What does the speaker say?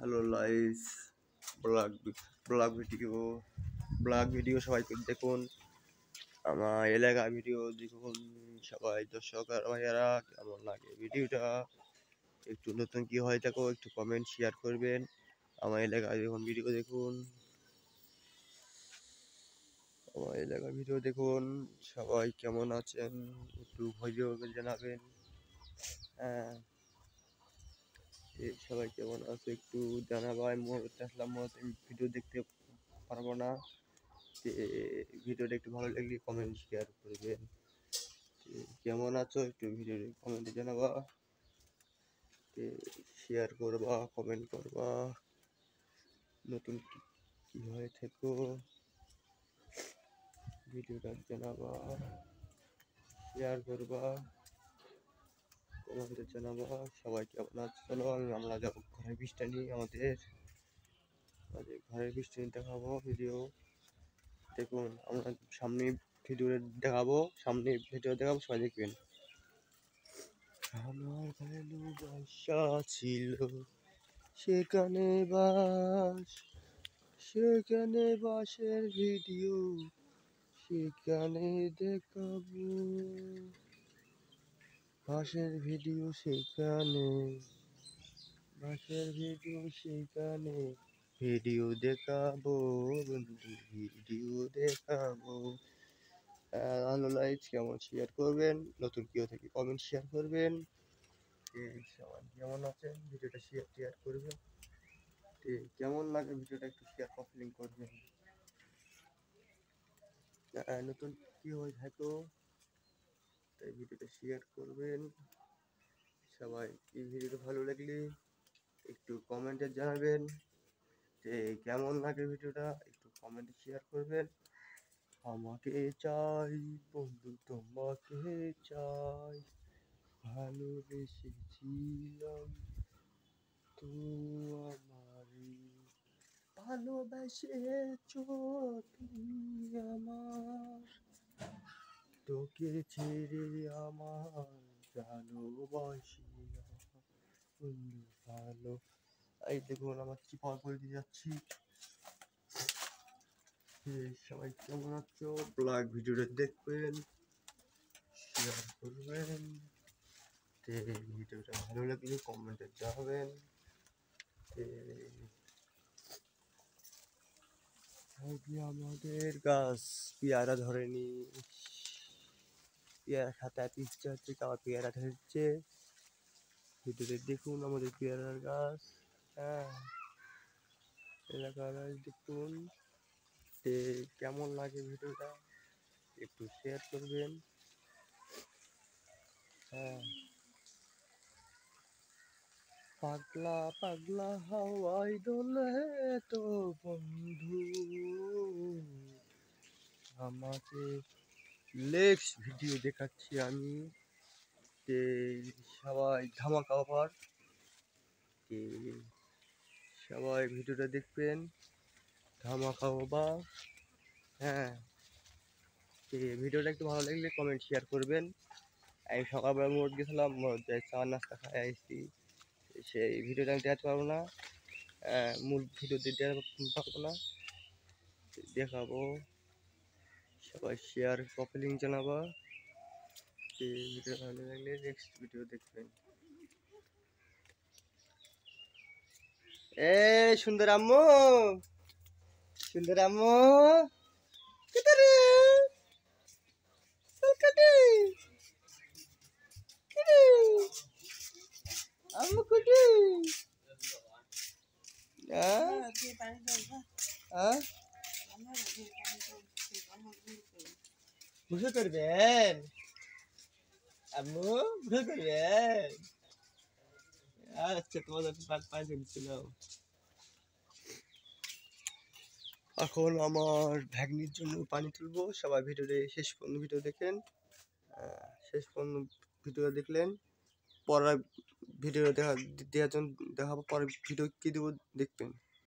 Hello লাইস blog blog video সবাই দেখুন, আমার এলাকা ভিডিও দেখুন সবাই। দর্শক আর ভাইয়ারা কেমন লাগে ভিডিওটা, একটু নতুন কি হয় থাকো একটু কমেন্ট শেয়ার করবেন। আমার এলাকায় দেখুন ভিডিও দেখুন, আমার এলাকার ভিডিও দেখুন। সবাই কেমন আছেন একটু ভিডিও জানাবেন। হ্যাঁ, সবাই কেমন আছে একটু জানাবো। আমি আসলাম ভিডিও দেখতে পারবো না, ভিডিওটা একটু ভালো লাগলে কমেন্ট শেয়ার করবেন। কেমন আছো একটু ভিডিও কমেন্টে জানাবা, শেয়ার করবা, কমেন্ট করবা, নতুন কি হয়ে থেকো ভিডিওটা জানাবা, শেয়ার করবা, কমেন্টে জানাবা। সবাই কেমন আছে চলো আমরা যাবো ঘরের বৃষ্টি নিয়ে, আমাদের ঘরের বৃষ্টি দেখাবো ভিডিও দেখুন। আমরা সামনে ভিডিও দেখাবো, সবাই দেখবেন। আমার ভালোবাসা ছিল সেখানে বাসের ভিডিও সেখানে দেখাবো, বাসের ভিডিও সেখানে ভিডিও দেখাবো বন্ধু, ভিডিও দেখাবো। ভালো লাইক কেমন শেয়ার করবেন, নতুন কেউ থেকে কমেন্ট শেয়ার করবেন। সবাই কেমন আছেন ভিডিওটা শেয়ার করবেন, কেমন লাগে ভিডিওটা একটু শেয়ার কপলিং করবেন। নতুন কি হয়ে থাকো তাই ভিডিওটা শেয়ার করবেন। সবাই এই ভিডিওটা ভালো লাগলে একটু কমেন্টে জানাবেন যে কেমন লাগে ভিডিওটা, একটু কমেন্টে শেয়ার করবেন। আমাকে চাই বন্ধু, তোমাকে চাই, ভালোবেসেছিলাম তো আমারই, ভালোবেসেছ তুমি আমার, তোকে ছেড়ে আমার ভালোবাসি না বন্ধু ভালো। এই দেখুন আমার কি পাওয়ার করে দিয়ে যাচ্ছি। সবাই কেমন আছো, ব্লগ ভিডিওটা দেখবেন, শেয়ার করবেন, ভিডিওটা ভালো লাগলে কমেন্টে জানাবেন। আমাদের গাছ পেয়ারা ধরেনি, পেয়ারা খাতায় পিসতে হচ্ছে, আবার পেয়ারা ধরছে। ভিডিওতে দেখুন আমাদের পেয়ারার গাছ। হ্যাঁ, এলাকার দেখুন, কেমন লাগে ভিডিওটা একটু শেয়ার করবেন। হ্যাঁ, পাগলা পাগলা হাওয়াই দোলে তো বন্ধু, আমাকে নেক্সট ভিডিও দেখাচ্ছি আমি। সবাই ধামাকা অফার, সবাই ভিডিওটা দেখবেন, ধামাকা অফার। হ্যাঁ, ভিডিওটা একটু ভালো লাগলে কমেন্ট শেয়ার করবেন। আমি সকালবেলা মোট গেছিলাম, চা নাস্তা খাই আসছি, সেই ভিডিওটা আমি দেখাতে পারবো না, মূল ভিডিও দিতে পারবো না, দেখাবো। সবাই শেয়ার কপি লিঙ্ক জানাবো। ভিডিও ভালো লাগলে নেক্সট ভিডিও দেখবেন। সুন্দর আম্মু, সুন্দর আম্মু কোথারে, আম্মু কোথায়, বুঝে করবেন আম্মু, বুঝে করবেন। আচ্ছা তোমাদের পাঁচ ছিল। এখন আমার ভ্যাগনির জন্য পানি তুলবো, সবাই ভিডিওতে শেষ পর্যন্ত ভিডিও দেখেন। শেষ পর্যন্ত ভিডিও দেখলেন, পরের ভিডিও দেখার জন্য দেখাবো, পরের ভিডিও কী দেবো দেখবেন।